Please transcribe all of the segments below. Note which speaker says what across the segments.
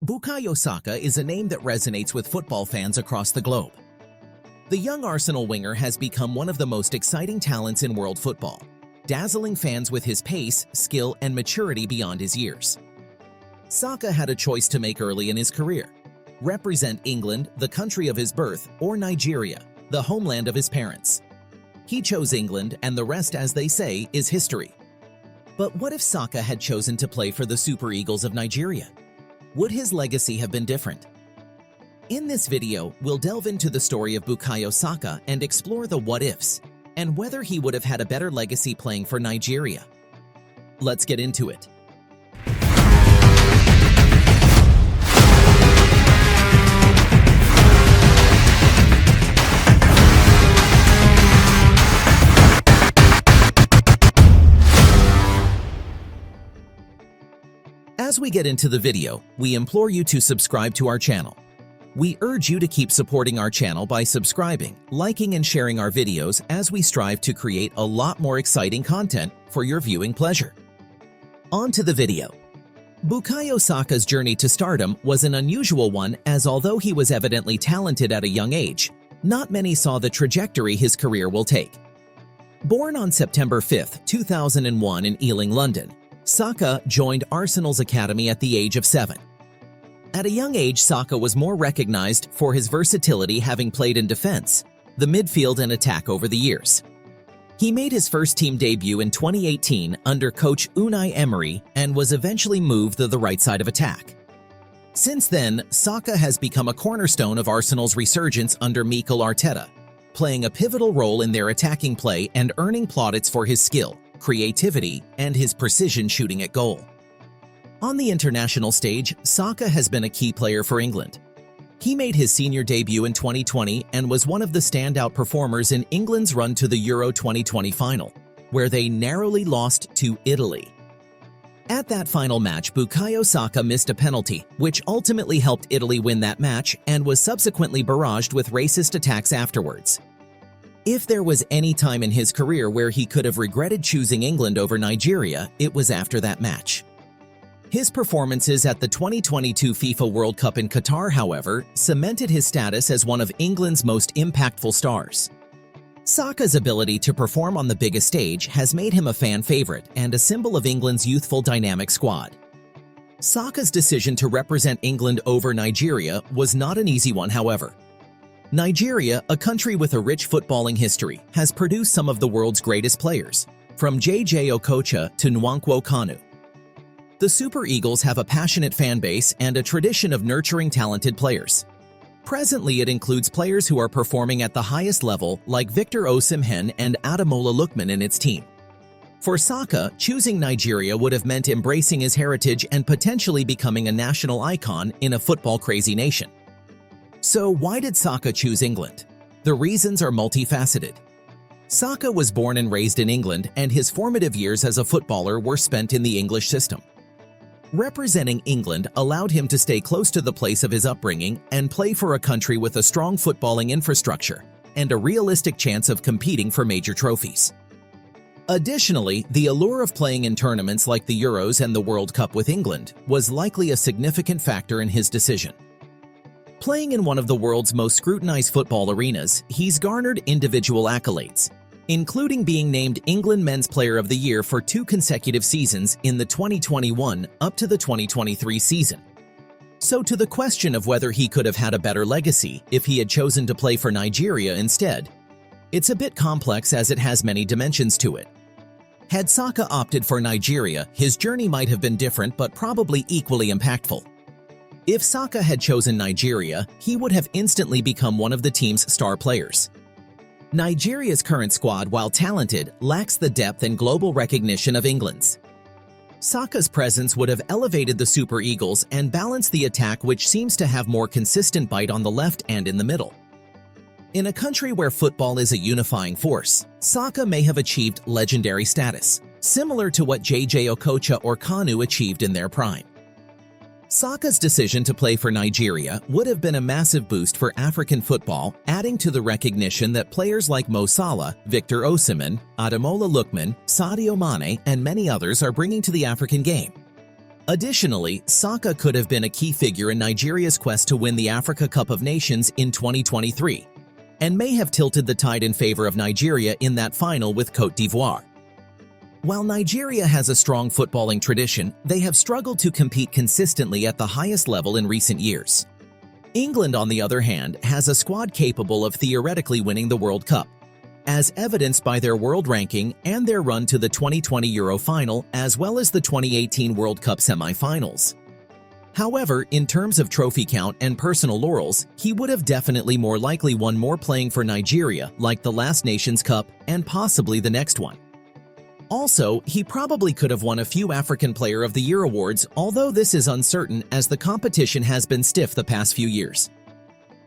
Speaker 1: Bukayo Saka is a name that resonates with football fans across the globe. The young Arsenal winger has become one of the most exciting talents in world football, dazzling fans with his pace, skill, and maturity beyond his years. Saka had a choice to make early in his career: represent England, the country of his birth, or Nigeria, the homeland of his parents. He chose England, and the rest, as they say, is history. But what if Saka had chosen to play for the Super Eagles of Nigeria? Would his legacy have been different? In this video, we'll delve into the story of Bukayo Saka and explore the what-ifs, and whether he would have had a better legacy playing for Nigeria. Let's get into it. As we get into the video, we implore you to subscribe to our channel. We urge you to keep supporting our channel by subscribing, liking, and sharing our videos as we strive to create a lot more exciting content for your viewing pleasure. On to the video. Bukayo Saka's journey to stardom was an unusual one, as although he was evidently talented at a young age, not many saw the trajectory his career will take. Born on September 5, 2001 in Ealing, London, Saka joined Arsenal's academy at the age of 7. At a young age, Saka was more recognized for his versatility, having played in defense, the midfield, and attack over the years. He made his first team debut in 2018 under coach Unai Emery and was eventually moved to the right side of attack. Since then, Saka has become a cornerstone of Arsenal's resurgence under Mikel Arteta, playing a pivotal role in their attacking play and earning plaudits for his skill, creativity, and his precision shooting at goal. On the international stage, Saka has been a key player for England. He made his senior debut in 2020 and was one of the standout performers in England's run to the Euro 2020 final, where they narrowly lost to Italy. At that final match, Bukayo Saka missed a penalty, which ultimately helped Italy win that match, and was subsequently barraged with racist attacks afterwards. If there was any time in his career where he could have regretted choosing England over Nigeria, it was after that match. His performances at the 2022 FIFA World Cup in Qatar, however, cemented his status as one of England's most impactful stars. Saka's ability to perform on the biggest stage has made him a fan favorite and a symbol of England's youthful, dynamic squad. Saka's decision to represent England over Nigeria was not an easy one, however. Nigeria, a country with a rich footballing history, has produced some of the world's greatest players, from J.J. Okocha to Nwankwo Kanu. The Super Eagles have a passionate fan base and a tradition of nurturing talented players. Presently, it includes players who are performing at the highest level, like Victor Osimhen and Ademola Lookman in its team. For Saka, choosing Nigeria would have meant embracing his heritage and potentially becoming a national icon in a football-crazy nation. So why did Saka choose England? The reasons are multifaceted. Saka was born and raised in England, and his formative years as a footballer were spent in the English system. Representing England allowed him to stay close to the place of his upbringing and play for a country with a strong footballing infrastructure and a realistic chance of competing for major trophies. Additionally, the allure of playing in tournaments like the Euros and the World Cup with England was likely a significant factor in his decision. Playing in one of the world's most scrutinized football arenas, he's garnered individual accolades, including being named England Men's Player of the Year for 2 consecutive seasons in the 2021 up to the 2023 season. So to the question of whether he could have had a better legacy if he had chosen to play for Nigeria instead, it's a bit complex as it has many dimensions to it. Had Saka opted for Nigeria, his journey might have been different but probably equally impactful. If Saka had chosen Nigeria, he would have instantly become one of the team's star players. Nigeria's current squad, while talented, lacks the depth and global recognition of England's. Saka's presence would have elevated the Super Eagles and balanced the attack, which seems to have more consistent bite on the left and in the middle. In a country where football is a unifying force, Saka may have achieved legendary status, similar to what J.J. Okocha or Kanu achieved in their prime. Saka's decision to play for Nigeria would have been a massive boost for African football, adding to the recognition that players like Mo Salah, Victor Osimhen, Ademola Lookman, Sadio Mane, and many others are bringing to the African game. Additionally, Saka could have been a key figure in Nigeria's quest to win the Africa Cup of Nations in 2023, and may have tilted the tide in favor of Nigeria in that final with Côte d'Ivoire. While Nigeria has a strong footballing tradition, they have struggled to compete consistently at the highest level in recent years. England, on the other hand, has a squad capable of theoretically winning the World Cup, as evidenced by their world ranking and their run to the 2020 Euro final as well as the 2018 World Cup semi-finals. However, in terms of trophy count and personal laurels, he would have definitely more likely won more playing for Nigeria, like the last Nations Cup and possibly the next one. Also, he probably could have won a few African Player of the Year awards, although this is uncertain as the competition has been stiff the past few years.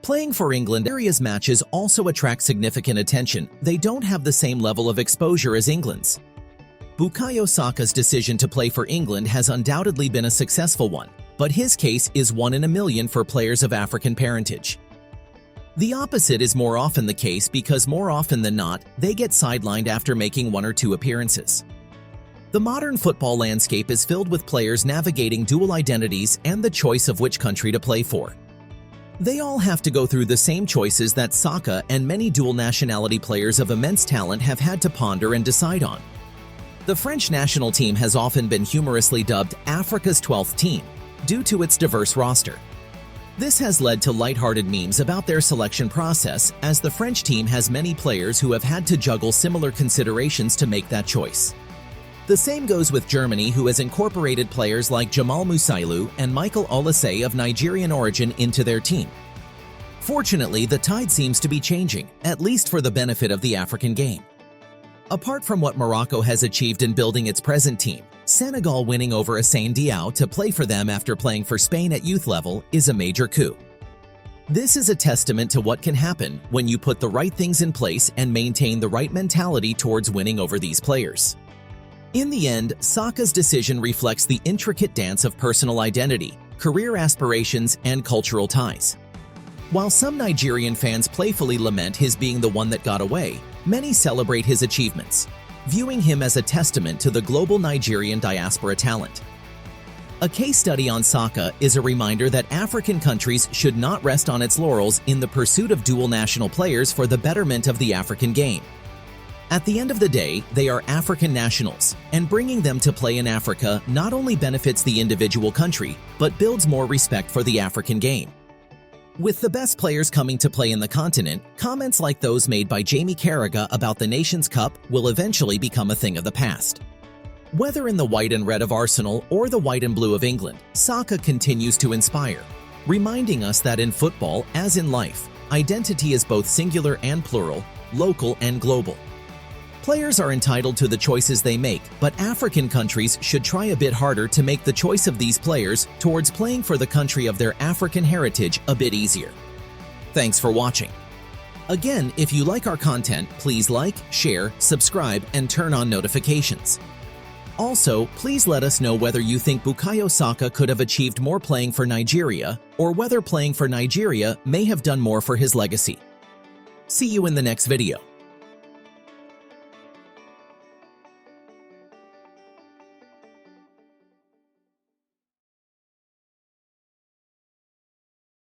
Speaker 1: Playing for England, Nigeria's matches also attract significant attention. They don't have the same level of exposure as England's. Bukayo Saka's decision to play for England has undoubtedly been a successful one, but his case is 1 in a million for players of African parentage. The opposite is more often the case because more often than not, they get sidelined after making 1 or 2 appearances. The modern football landscape is filled with players navigating dual identities and the choice of which country to play for. They all have to go through the same choices that Saka and many dual-nationality players of immense talent have had to ponder and decide on. The French national team has often been humorously dubbed Africa's 12th team due to its diverse roster. This has led to lighthearted memes about their selection process, as the French team has many players who have had to juggle similar considerations to make that choice. The same goes with Germany, who has incorporated players like Jamal Musiala and Michael Olise of Nigerian origin into their team. Fortunately, the tide seems to be changing, at least for the benefit of the African game. Apart from what Morocco has achieved in building its present team, Senegal winning over Assane Diao to play for them after playing for Spain at youth level is a major coup. This is a testament to what can happen when you put the right things in place and maintain the right mentality towards winning over these players. In the end, Saka's decision reflects the intricate dance of personal identity, career aspirations, and cultural ties. While some Nigerian fans playfully lament his being the one that got away, many celebrate his achievements, viewing him as a testament to the global Nigerian diaspora talent. A case study on Saka is a reminder that African countries should not rest on its laurels in the pursuit of dual-national players for the betterment of the African game. At the end of the day, they are African nationals, and bringing them to play in Africa not only benefits the individual country, but builds more respect for the African game. With the best players coming to play in the continent, comments like those made by Jamie Carragher about the Nations Cup will eventually become a thing of the past. Whether in the white and red of Arsenal or the white and blue of England, Saka continues to inspire, reminding us that in football, as in life, identity is both singular and plural, local and global. Players are entitled to the choices they make, but African countries should try a bit harder to make the choice of these players towards playing for the country of their African heritage a bit easier. Thanks for watching. Again, if you like our content, please like, share, subscribe, and turn on notifications. Also, please let us know whether you think Bukayo Saka could have achieved more playing for Nigeria, or whether playing for Nigeria may have done more for his legacy. See you in the next video.